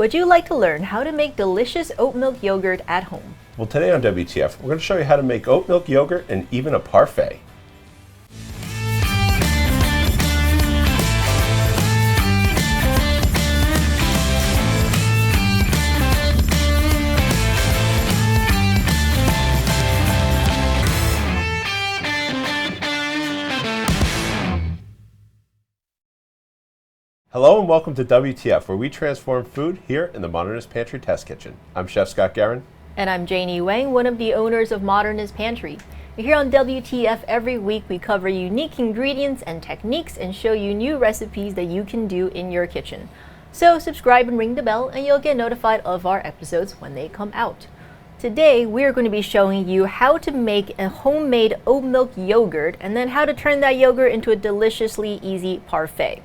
Would you like to learn how to make delicious oat milk yogurt at home? Well, today on WTF, we're going to show you how to make oat milk yogurt and even a parfait. Hello and welcome to WTF, where we transform food here in the Modernist Pantry Test Kitchen. I'm Chef Scott Guerin. And I'm Janie Wang, one of the owners of Modernist Pantry. Here on WTF every week we cover unique ingredients and techniques and show you new recipes that you can do in your kitchen. So subscribe and ring the bell and you'll get notified of our episodes when they come out. Today we're going to be showing you how to make a homemade oat milk yogurt and then how to turn that yogurt into a deliciously easy parfait.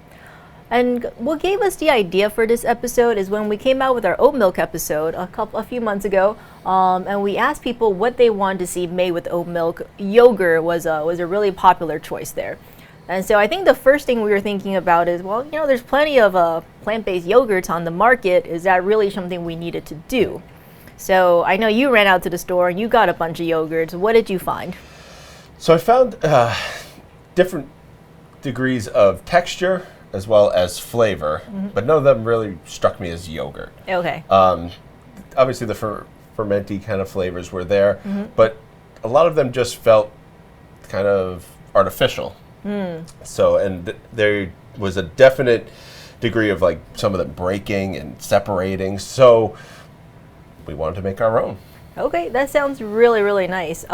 And what gave us the idea for this episode is when we came out with our oat milk episode a few months ago, and we asked people what they wanted to see made with oat milk. Yogurt was a really popular choice there. And so I think the first thing we were thinking about is, well, there's plenty of plant-based yogurts on the market. Is that really something we needed to do? So I know you ran out to the store and you got a bunch of yogurts. What did you find? So I found different degrees of texture as well as flavor, but none of them really struck me as yogurt. Okay. Obviously the fermenty kind of flavors were there, but a lot of them just felt kind of artificial. So, and there was a definite degree of like some of them breaking and separating, so we wanted to make our own. Okay, that sounds really, really nice.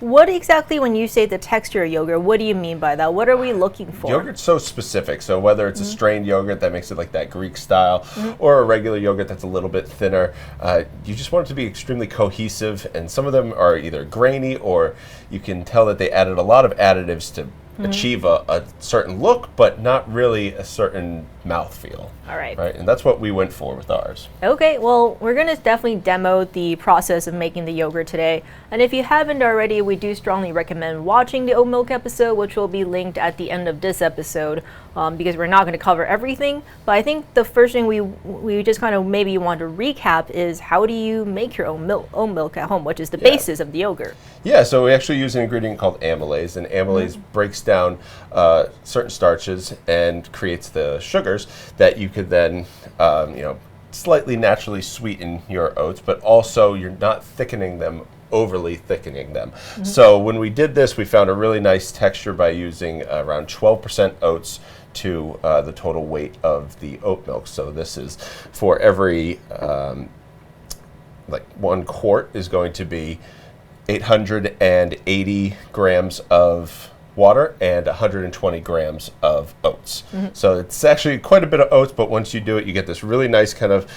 What exactly, when you say the texture of yogurt, what do you mean by that? What are we looking for? Yogurt's so specific. So whether it's a strained yogurt that makes it like that Greek style, or a regular yogurt that's a little bit thinner, you just want it to be extremely cohesive. And some of them are either grainy, or you can tell that they added a lot of additives to achieve a certain look, but not really a certain mouthfeel. All right. Right? And that's what we went for with ours. Okay, well, we're going to definitely demo the process of making the yogurt today. And if you haven't already, we do strongly recommend watching the oat milk episode, which will be linked at the end of this episode, because we're not going to cover everything. But I think the first thing we just kind of maybe want to recap is, how do you make your own oat milk at home, which is the basis of the yogurt? Yeah, so we actually use an ingredient called amylase, and amylase breaks down certain starches and creates the sugars that you could then, slightly naturally sweeten your oats, but also you're not thickening them, overly thickening them. So when we did this, we found a really nice texture by using around 12% oats to the total weight of the oat milk. So this is for every, 1 quart is going to be 880 grams of water and 120 grams of oats. So it's actually quite a bit of oats, but once you do it, you get this really nice kind of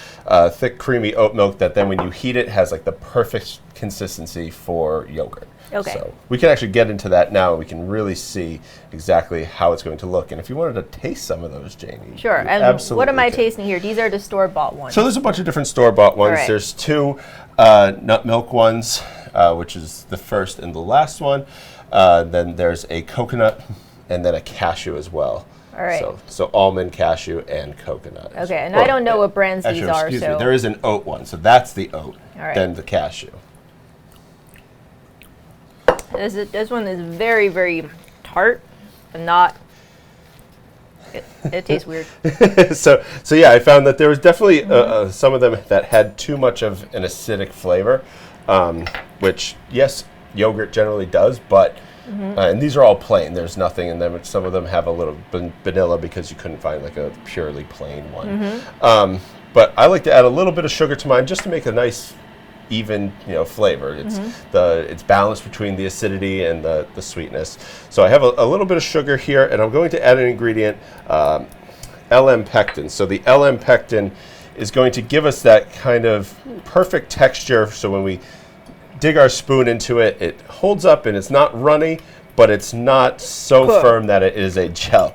thick, creamy oat milk that then when you heat it has like the perfect consistency for yogurt. Okay. So we can actually get into that now, and we can really see exactly how it's going to look. And if you wanted to taste some of those, Janie. Sure. And what am I tasting here? These are the store-bought ones. So there's a bunch of different store-bought ones. Right. There's 2 nut milk ones, which is the first and the last one. Then there's a coconut and then a cashew as well. All right. So almond, cashew, and coconut. Okay, and I don't know what brands these are. Excuse me, there is an oat one. So that's the oat, then the cashew. This one is very, very tart, but not. It tastes weird. So yeah, I found that there was definitely some of them that had too much of an acidic flavor, which, yes, yogurt generally does, but and these are all plain. There's nothing in them. Some of them have a little vanilla because you couldn't find like a purely plain one. But I like to add a little bit of sugar to mine just to make a nice, even flavor. It's balanced between the acidity and the sweetness. So I have a little bit of sugar here, and I'm going to add an ingredient, Pectin. So the Pectin is going to give us that kind of perfect texture. So when we dig our spoon into it, it holds up and it's not runny, but it's not so firm that it is a gel.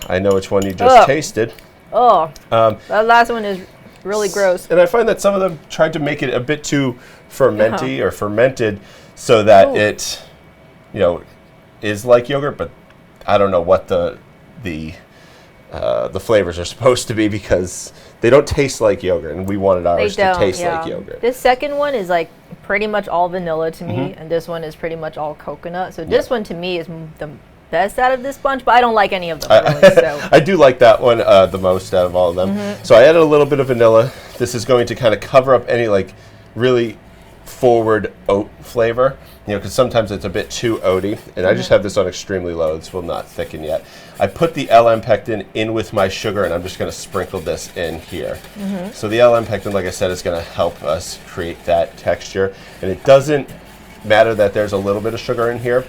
I know which one you just tasted. That last one is really gross. And I find that some of them tried to make it a bit too fermenty or fermented so that it, is like yogurt, but I don't know what the the flavors are supposed to be, because they don't taste like yogurt, and we wanted ours to taste like yogurt. This second one is like pretty much all vanilla to me, and this one is pretty much all coconut. So this one to me is the best out of this bunch, but I don't like any of them really. So I do like that one the most out of all of them. So I added a little bit of vanilla. This is going to kind of cover up any like really forward oat flavor, because sometimes it's a bit too oaty, and I just have this on extremely low. This will not thicken yet. I put the LM pectin in with my sugar, and I'm just going to sprinkle this in here. So the LM pectin, like I said, is going to help us create that texture, and it doesn't matter that there's a little bit of sugar in here,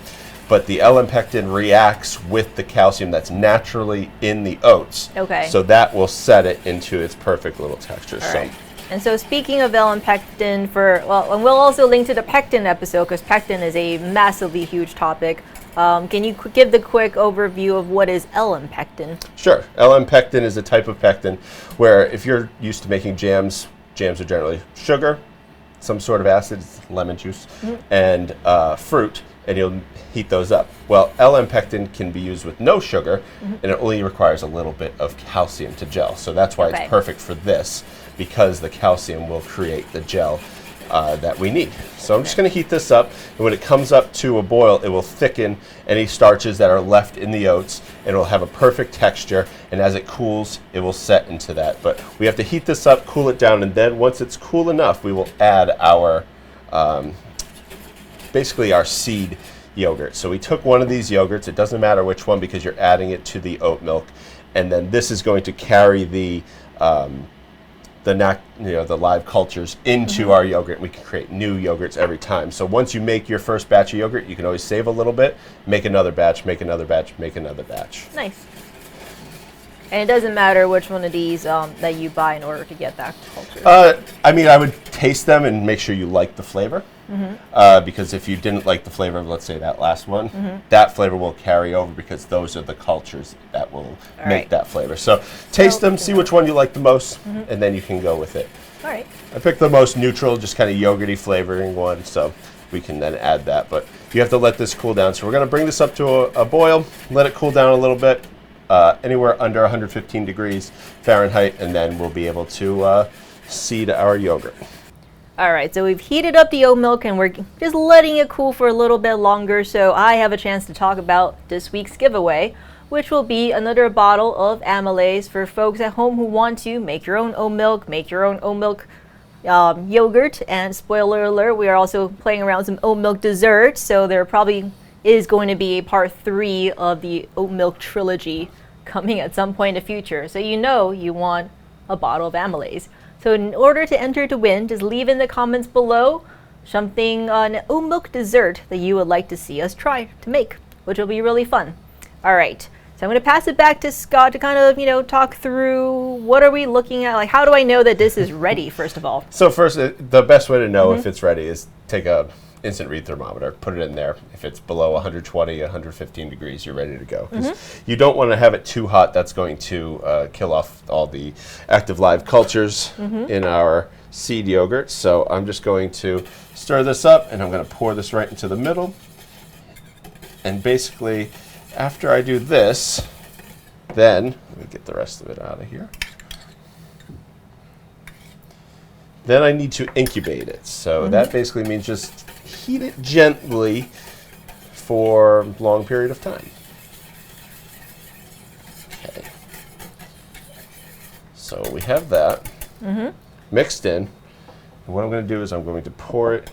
but the LM pectin reacts with the calcium that's naturally in the oats. Okay. So that will set it into its perfect little texture. All right. And so speaking of LM pectin, and we'll also link to the pectin episode, because pectin is a massively huge topic. Can you give the quick overview of what is LM pectin? Sure. LM pectin is a type of pectin where, if you're used to making jams are generally sugar, some sort of acid, lemon juice, and fruit, and you'll heat those up. Well, LM pectin can be used with no sugar, and it only requires a little bit of calcium to gel. So that's why it's perfect for this, because the calcium will create the gel that we need. So I'm just going to heat this up, and when it comes up to a boil, it will thicken any starches that are left in the oats, and it will have a perfect texture, and as it cools, it will set into that. But we have to heat this up, cool it down, and then once it's cool enough, we will add our basically our seed yogurt. So we took one of these yogurts, it doesn't matter which one, because you're adding it to the oat milk, and then this is going to carry the live cultures into our yogurt, and we can create new yogurts every time. So once you make your first batch of yogurt, you can always save a little bit, make another batch, make another batch, make another batch. Nice. And it doesn't matter which one of these that you buy in order to get that culture. I mean, I would taste them and make sure you like the flavor. Because if you didn't like the flavor of, let's say, that last one, that flavor will carry over, because those are the cultures that will make that flavor. So taste them, see which one you like the most, and then you can go with it. All right. I picked the most neutral, just kind of yogurty flavoring one, so we can then add that. But you have to let this cool down. So we're going to bring this up to a boil, let it cool down a little bit, anywhere under 115 degrees Fahrenheit, and then we'll be able to seed our yogurt. All right, so we've heated up the oat milk, and we're just letting it cool for a little bit longer, so I have a chance to talk about this week's giveaway, which will be another bottle of Amylase for folks at home who want to make your own oat milk, make your own oat milk yogurt. And spoiler alert, we are also playing around with some oat milk desserts, so there probably is going to be a part 3 of the oat milk trilogy coming at some point in the future. So you want a bottle of Amylase. So in order to enter to win, just leave in the comments below something, an oat milk dessert that you would like to see us try to make, which will be really fun. All right, so I'm going to pass it back to Scott to kind of, talk through what are we looking at? Like, how do I know that this is ready, first of all? So first, the best way to know if it's ready is take a instant read thermometer, put it in there. If it's below 120, 115 degrees, you're ready to go. 'Cause you don't want to have it too hot. That's going to kill off all the active live cultures in our seed yogurt. So I'm just going to stir this up, and I'm going to pour this right into the middle. And basically, after I do this, then, let me get the rest of it out of here. Then I need to incubate it. So that basically means just heat it gently for a long period of time. Okay. So we have that mixed in. And what I'm going to do is I'm going to pour it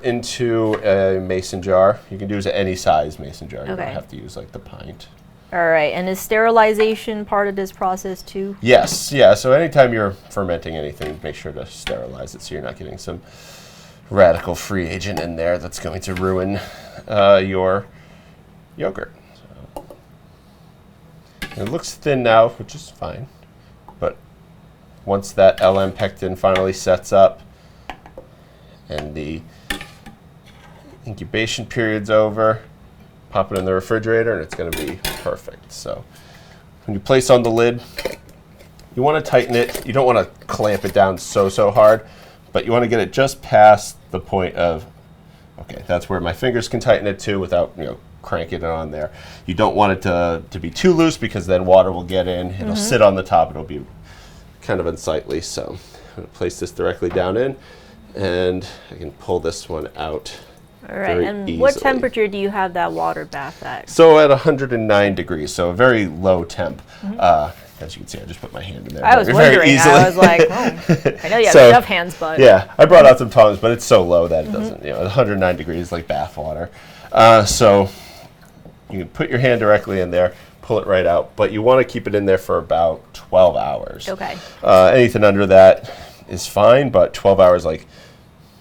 into a mason jar. You can do it any size mason jar. You don't have to use like the pint. All right, and is sterilization part of this process too? Yes, yeah. So anytime you're fermenting anything, make sure to sterilize it so you're not getting some radical free agent in there that's going to ruin your yogurt. So, it looks thin now, which is fine. But once that LM pectin finally sets up and the incubation period's over, pop it in the refrigerator, and it's going to be perfect. So when you place on the lid, you want to tighten it. You don't want to clamp it down so hard, but you want to get it just past the point of, okay, that's where my fingers can tighten it to without cranking it on there. You don't want it to be too loose because then water will get in. It'll sit on the top. It'll be kind of unsightly. So I'm going to place this directly down in, and I can pull this one out. All right, and what temperature do you have that water bath at? So at 109 degrees, so a very low temp. As you can see, I just put my hand in there. I was wondering. I was like, oh, I know you have enough hands, but yeah, I brought out some tongs, but it's so low that it doesn't. 109 degrees like bath water. So you can put your hand directly in there, pull it right out, but you want to keep it in there for about 12 hours. Okay. Anything under that is fine, but 12 hours like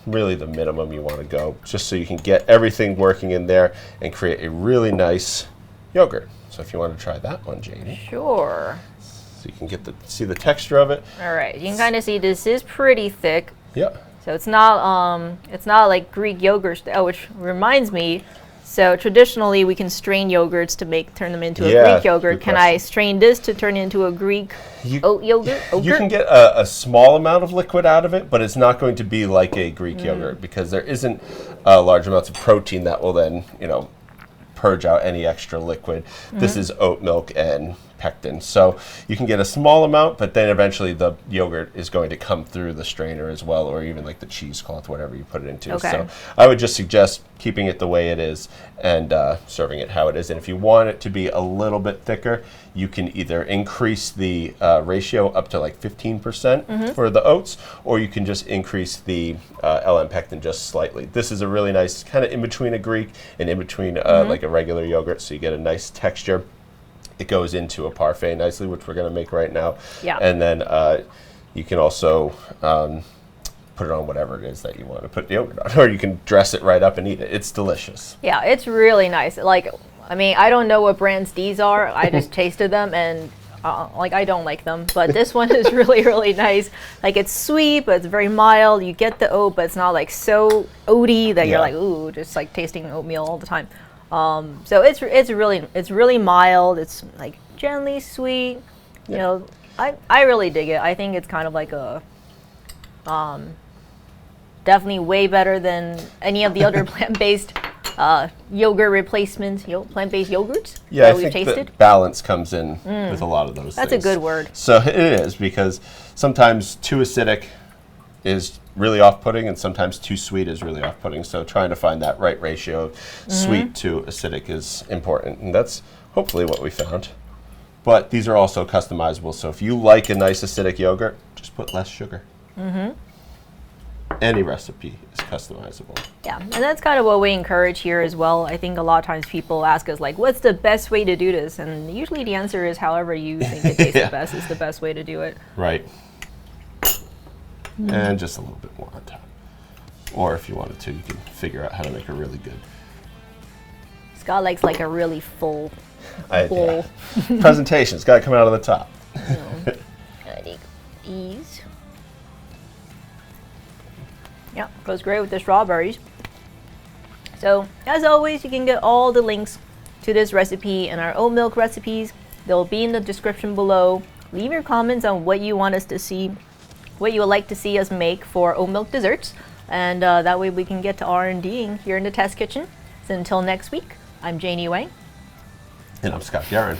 really the minimum you want to go, just so you can get everything working in there and create a really nice yogurt. So if you want to try that one, Janie. Sure. So you can get see the texture of it. All right, you can kind of see this is pretty thick. Yep. So it's not like Greek yogurt, which reminds me. So traditionally, we can strain yogurts to turn them into a Greek yogurt. Can I strain this to turn into a Greek oat yogurt? You can get a small amount of liquid out of it, but it's not going to be like a Greek yogurt because there isn't large amounts of protein that will then, purge out any extra liquid. This is oat milk and pectin. So you can get a small amount, but then eventually the yogurt is going to come through the strainer as well, or even like the cheesecloth, whatever you put it into. Okay. So I would just suggest keeping it the way it is and serving it how it is. And if you want it to be a little bit thicker, you can either increase the ratio up to like 15% for the oats, or you can just increase the LM pectin just slightly. This is a really nice kind of in between a Greek and in between like a regular yogurt, so you get a nice texture. It goes into a parfait nicely, which we're going to make right now. Yeah. And then you can also put it on whatever it is that you want to put the yogurt on, or you can dress it right up and eat it. It's delicious. Yeah, it's really nice. Like, I mean, I don't know what brands these are. I just tasted them and I don't like them. But this one is really, really nice. Like, it's sweet, but it's very mild. You get the oat, but it's not like so oaty that you're like, ooh, just like tasting oatmeal all the time. So it's really mild. It's like gently sweet. Yeah. I really dig it. I think it's kind of like a definitely way better than any of the other plant-based yogurt replacements, plant-based yogurts that we've tasted. The balance comes in with a lot of those That's things. a good word. So it is, because sometimes too acidic is really off-putting, and sometimes too sweet is really off-putting. So trying to find that right ratio of sweet to acidic is important, and that's hopefully what we found. But these are also customizable, so if you like a nice acidic yogurt, just put less sugar. Any recipe is customizable. Yeah, and that's kind of what we encourage here as well. I think a lot of times people ask us, like, what's the best way to do this? And usually the answer is however you think it tastes the best is the best way to do it. Right. And just a little bit more on top. Or if you wanted to, you can figure out how to make a really good. Scott likes like a really full bowl. Presentation's got to come out of the top. I think these. Yeah, goes great with the strawberries. So, as always, you can get all the links to this recipe and our oat milk recipes. They'll be in the description below. Leave your comments on what you want us to see, what you would like to see us make for oat milk desserts, and that way we can get to R&Ding here in the test kitchen. So until next week, I'm Janie Wang. And I'm Scott Garrett.